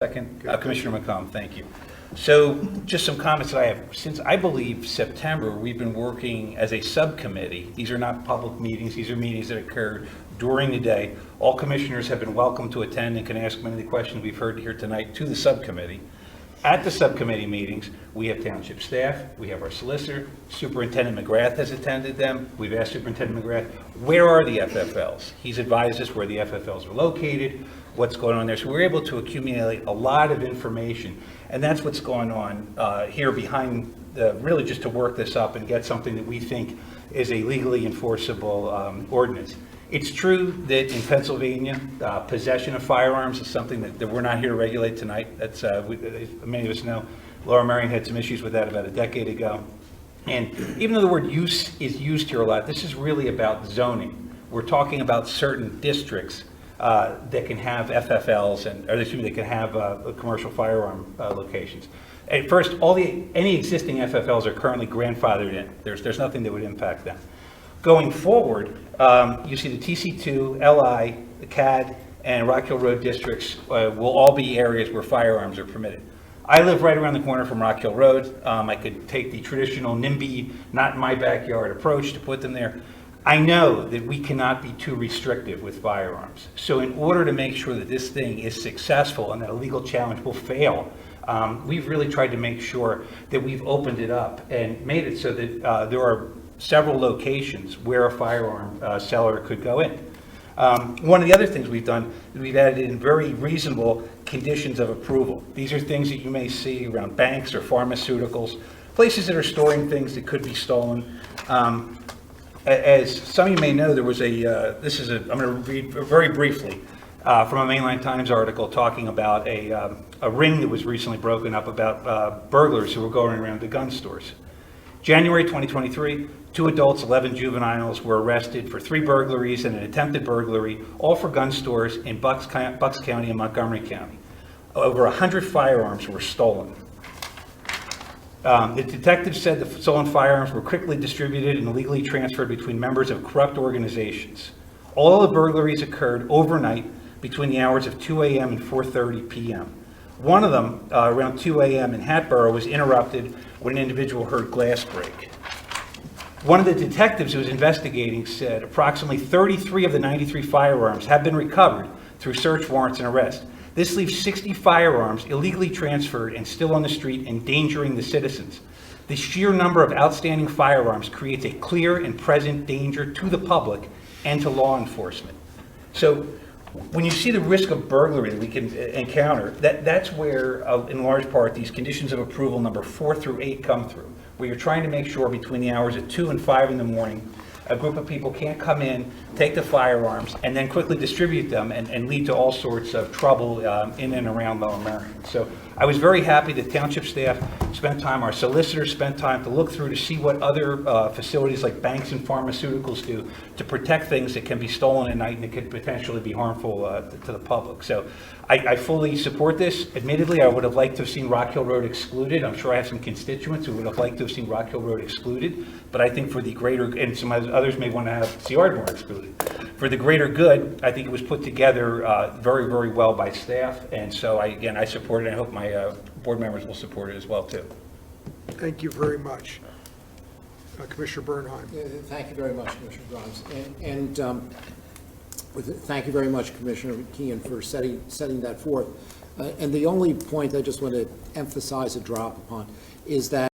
Second, Commissioner McKeon, thank you. So just some comments that I have. Since I believe September, we've been working as a subcommittee. These are not public meetings. These are meetings that occur during the day. All commissioners have been welcome to attend and can ask many of the questions we've heard here tonight to the subcommittee. At the subcommittee meetings, we have township staff, we have our solicitor, Superintendent McGrath has attended them. We've asked Superintendent McGrath, where are the FFLs? He's advised us where the FFLs are located, what's going on there. So we're able to accumulate a lot of information. And that's what's going on here behind, really just to work this up and get something that we think is a legally enforceable ordinance. It's true that in Pennsylvania, possession of firearms is something that we're not here to regulate tonight. That's many of us know. Laura Merion had some issues with that about a decade ago. And even though the word use is used here a lot, this is really about zoning. We're talking about certain districts that can have FFLs that can have commercial firearm locations. At first, any existing FFLs are currently grandfathered in. There's nothing that would impact them. Going forward, you see the TC2, LI, the CAD, and Rock Hill Road districts will all be areas where firearms are permitted. I live right around the corner from Rock Hill Road. I could take the traditional NIMBY, not in my backyard approach to put them there. I know that we cannot be too restrictive with firearms. So in order to make sure that this thing is successful and that a legal challenge will fail, we've really tried to make sure that we've opened it up and made it so that there are several locations where a firearm seller could go in. One of the other things we've done is we've added in very reasonable conditions of approval. These are things that you may see around banks or pharmaceuticals, places that are storing things that could be stolen. As some of you may know, there was I'm going to read very briefly from a Mainline Times article talking about a ring that was recently broken up about burglars who were going around to gun stores. January 2023, 2 adults, 11 juveniles were arrested for 3 burglaries and an attempted burglary, all for gun stores in Bucks County and Montgomery County. Over 100 firearms were stolen. The detectives said the stolen firearms were quickly distributed and illegally transferred between members of corrupt organizations. All of the burglaries occurred overnight between the hours of 2 a.m. and 4:30 p.m. One of them, around 2 a.m. in Hatboro, was interrupted when an individual heard glass break. One of the detectives who was investigating said approximately 33 of the 93 firearms have been recovered through search warrants and arrest. This leaves 60 firearms illegally transferred and still on the street, endangering the citizens. The sheer number of outstanding firearms creates a clear and present danger to the public and to law enforcement. So when you see the risk of burglary that we can encounter, that's where, in large part, these conditions of approval number 4 through 8 come through, where you're trying to make sure between the hours of 2 and 5 in the morning, a group of people can't come in, take the firearms, and then quickly distribute them and lead to all sorts of trouble in and around Lower Merion. So I was very happy that township staff spent time, our solicitors spent time to look through to see what other facilities like banks and pharmaceuticals do to protect things that can be stolen at night and that could potentially be harmful to the public. So I fully support this. Admittedly, I would have liked to have seen Rock Hill Road excluded. I'm sure I have some constituents who would have liked to have seen Rock Hill Road excluded, but I think for the greater, and some others may want to have see Ardmore excluded. For the greater good, I think it was put together very, very well by staff, and so I support it, and I hope my board members will support it as well, too. Thank you very much. Commissioner Bernheim. Thank you very much, Commissioner Grimes. Thank you very much, Commissioner McKeon, for setting that forth. And the only point I just want to emphasize and drop upon is that